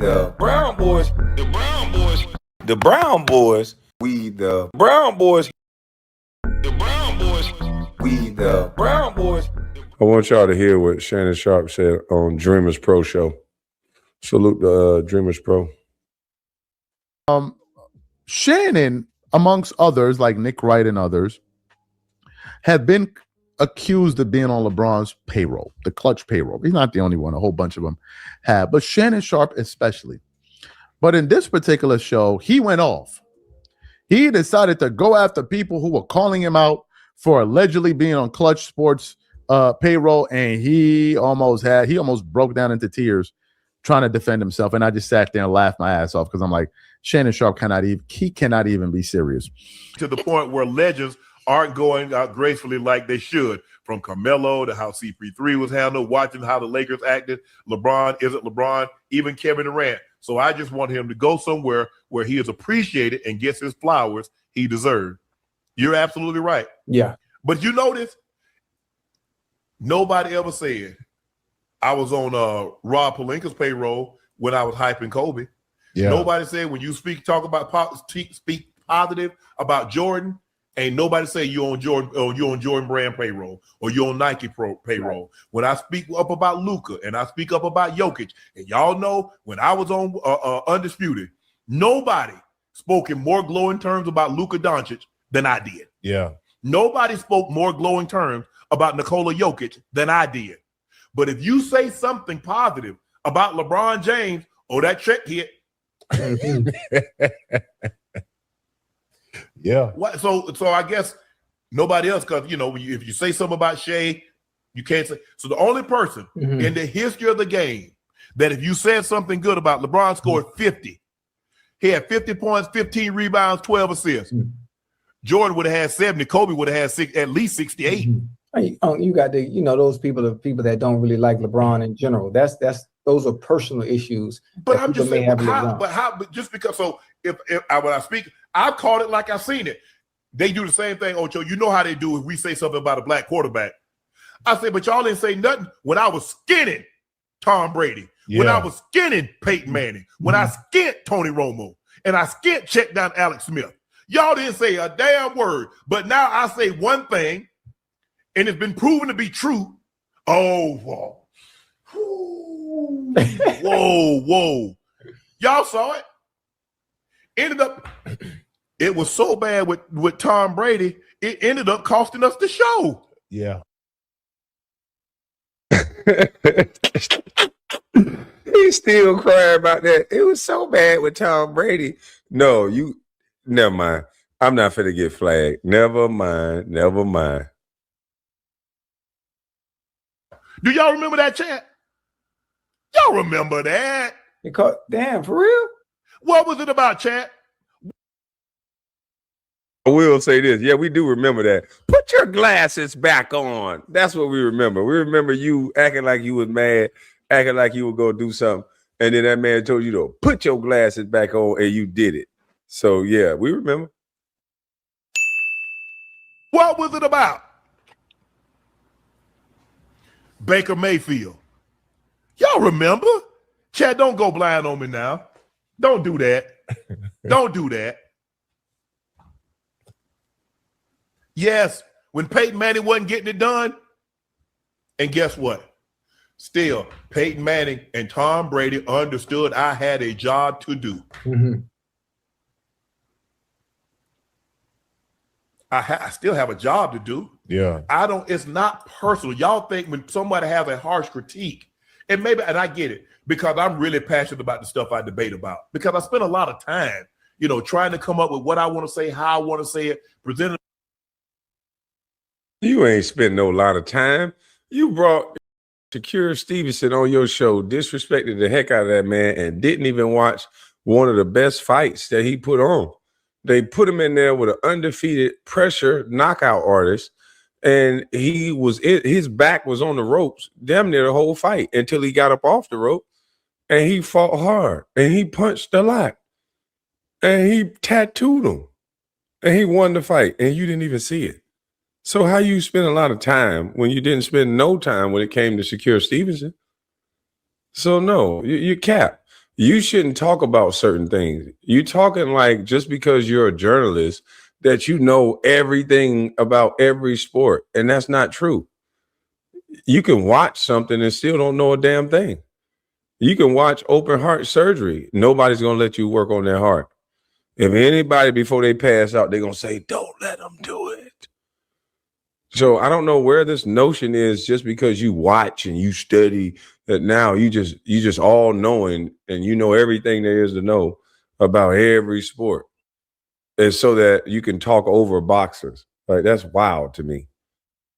the Brown boys, the Brown boys, the Brown boys, we the Brown boys, the Brown boys, we the Brown boys. I want y'all to hear what Shannon Sharpe said on Dreamers Pro show. Salute the Dreamers Pro. Shannon, amongst others, like Nick Wright and others, have been accused of being on LeBron's payroll, the clutch payroll. He's not the only one. A whole bunch of them have, but Shannon Sharpe especially. But in this particular show, he went off. He decided to go after people who were calling him out for allegedly being on Clutch Sports payroll, and he almost broke down into tears trying to defend himself. And I just sat there and laughed my ass off because I'm like, Shannon Sharpe cannot even be serious. To the point where legends aren't going out gracefully like they should. From Carmelo to how CP3 was handled, watching how the Lakers acted. LeBron isn't LeBron, even Kevin Durant. So I just want him to go somewhere where he is appreciated and gets his flowers he deserved. You're absolutely right. Yeah. But you notice, nobody ever said I was on Rob Pelinka's payroll when I was hyping Kobe. Yeah. Nobody said when you speak positive about Jordan, ain't nobody say you on Jordan brand payroll or you on Nike payroll. Right. When I speak up about Luka and I speak up about Jokic, and y'all know when I was on Undisputed, nobody spoke in more glowing terms about Luka Doncic than I did. Yeah. Nobody spoke more glowing terms about Nikola Jokic than I did. But if you say something positive about LeBron James, that check hit. Yeah. So I guess nobody else, because if you say something about Shea, you can't say. So the only person in the history of the game that if you said something good about, LeBron scored 50. He had 50 points, 15 rebounds, 12 assists. Jordan would have had 70. Kobe would have had at least 68. You got to, those people, the people that don't really like LeBron in general. Those are personal issues. But I'm just saying, but just because, so if when I speak, I've called it like I've seen it. They do the same thing, Ocho. You know how they do if we say something about a black quarterback. I say, but y'all didn't say nothing when I was skinning Tom Brady, when I was skinning Peyton Manning, when I skint Tony Romo, and I skint check down Alex Smith. Y'all didn't say a damn word. But now I say one thing, and it's been proven to be true. Oh, whoa. Y'all saw it. It was so bad with Tom Brady, it ended up costing us the show. Yeah. He's still crying about that. It was so bad with Tom Brady. No, never mind. I'm not finna get flagged. Never mind. Do y'all remember that chat? Y'all remember that? Damn, for real? What was it about, chat? I will say this. Yeah, we do remember that. Put your glasses back on. That's what we remember. We remember you acting like you was mad, acting like you would go do something. And then that man told you to put your glasses back on and you did it. So, yeah, we remember. What was it about? Baker Mayfield. Y'all remember? Chad, don't go blind on me now. Don't do that. Don't do that. Yes, when Peyton Manning wasn't getting it done, and guess what? Still, Peyton Manning and Tom Brady understood I had a job to do. I still have a job to do. Yeah. It's not personal. Y'all think when somebody has a harsh critique, and I get it, because I'm really passionate about the stuff I debate about, because I spend a lot of time, trying to come up with what I want to say, how I want to say it, presenting. You ain't spent no lot of time. You brought Shakur Stevenson on your show, disrespected the heck out of that man, and didn't even watch one of the best fights that he put on. They put him in there with an undefeated pressure knockout artist, and his back was on the ropes damn near the whole fight until he got up off the rope, and he fought hard, and he punched a lot, and he tattooed him, and he won the fight, and you didn't even see it. So how you spend a lot of time when you didn't spend no time when it came to Shakur Stevenson? So no, you cap. You shouldn't talk about certain things. You talking like just because you're a journalist that you know everything about every sport, and that's not true. You can watch something and still don't know a damn thing. You can watch open heart surgery. Nobody's going to let you work on their heart. If anybody before they pass out, they're going to say, don't let them do it. So I don't know where this notion is just because you watch and you study that now you just all knowing and you know everything there is to know about every sport. And so that you can talk over boxers. Like that's wild to me.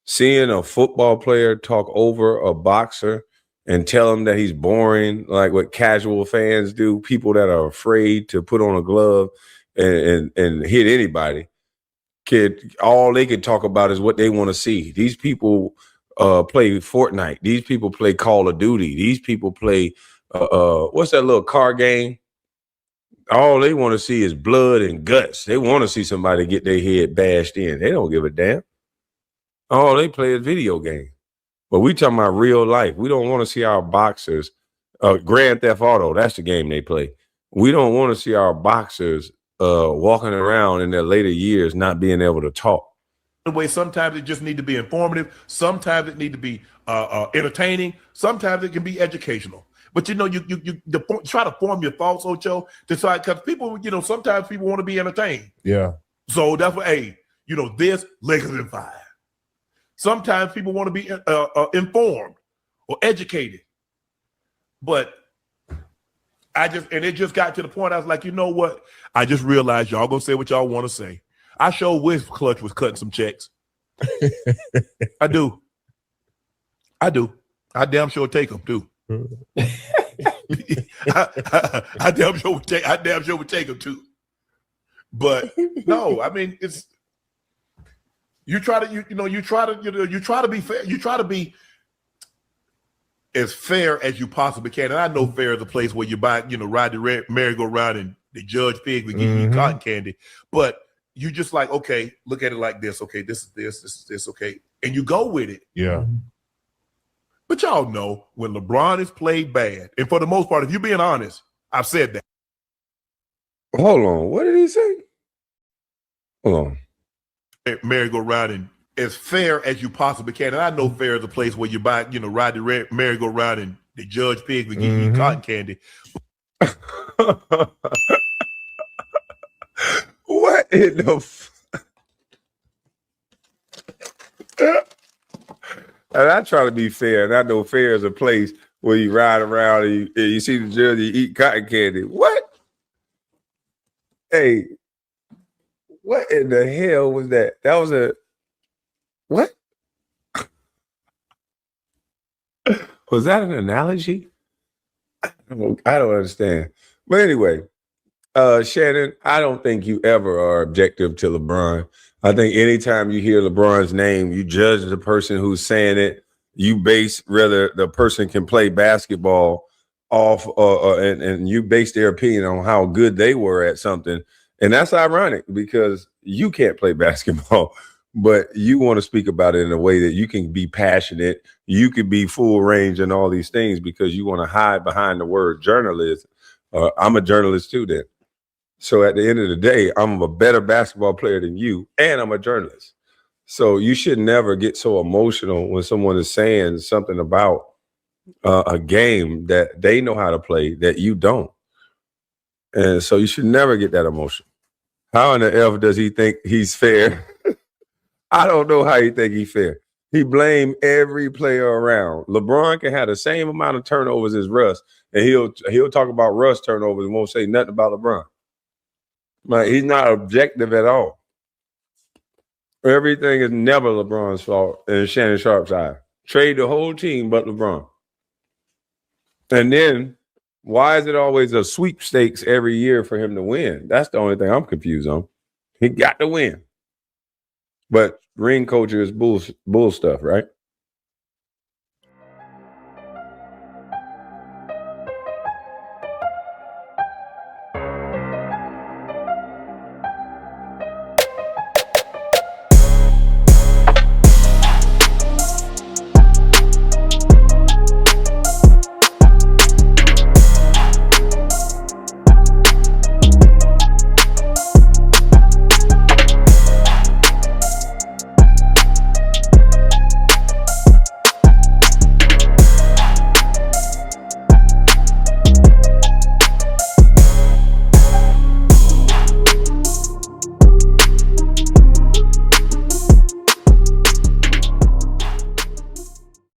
Seeing a football player talk over a boxer and tell him that he's boring, like what casual fans do, people that are afraid to put on a glove and hit anybody. All they can talk about is what they want to see. These people play Fortnite. These people play Call of Duty. These people play what's that little car game? All they want to see is blood and guts. They want to see somebody get their head bashed in. They don't give a damn. All they play is video game. But we talking about real life. We don't want to see our boxers. Grand Theft Auto, that's the game they play. We don't want to see our boxers walking around in their later years not being able to talk. The way sometimes it just need to be informative. Sometimes it need to be entertaining. Sometimes it can be educational. But you try to form your thoughts, Ocho, decide because people, sometimes people want to be entertained. Yeah. So that's what, this Lakers in 5. Sometimes people want to be informed or educated. But it just got to the point I was like, you know what? I just realized y'all gonna say what y'all want to say. I sure wish Clutch was cutting some checks. I do. I damn sure take them too. I damn sure would take them too. But no, I mean it's you try to be fair. You try to be as fair as you possibly can. And I know fair is a place where you ride the merry-go-round and the judge pig will give you cotton candy. But you just like, okay, look at it like this. Okay, this is this, okay. And you go with it. Yeah. But y'all know when LeBron is played bad, and for the most part, if you're being honest, I've said that. Hold on. What did he say? Hold on. Merry-go-round and as fair as you possibly can. And I know fair is a place where you ride the merry-go-round and the judge pig will give you cotton candy. What in the And I try to be fair, and I know fair is a place where you ride around and you see the judge, you eat cotton candy. What? Hey, what in the hell was that? That was a what? Was that an analogy? I don't understand. But anyway, Shannon, I don't think you ever are objective to LeBron. I think anytime you hear LeBron's name, you judge the person who's saying it. You base whether the person can play basketball off, and you base their opinion on how good they were at something. And that's ironic because you can't play basketball, but you want to speak about it in a way that you can be passionate. You could be full range and all these things because you want to hide behind the word journalist. I'm a journalist too then. So at the end of the day, I'm a better basketball player than you, and I'm a journalist. So you should never get so emotional when someone is saying something about a game that they know how to play that you don't. And so you should never get that emotional. How in the F does he think he's fair? I don't know how he think he's fair. He blamed every player around. LeBron can have the same amount of turnovers as Russ, and he'll talk about Russ turnovers and won't say nothing about LeBron. Like, he's not objective at all. Everything is never LeBron's fault in Shannon Sharpe's eye. Trade the whole team but LeBron. And then why is it always a sweepstakes every year for him to win? That's the only thing I'm confused on. He got to win. But ring culture is bull stuff, right?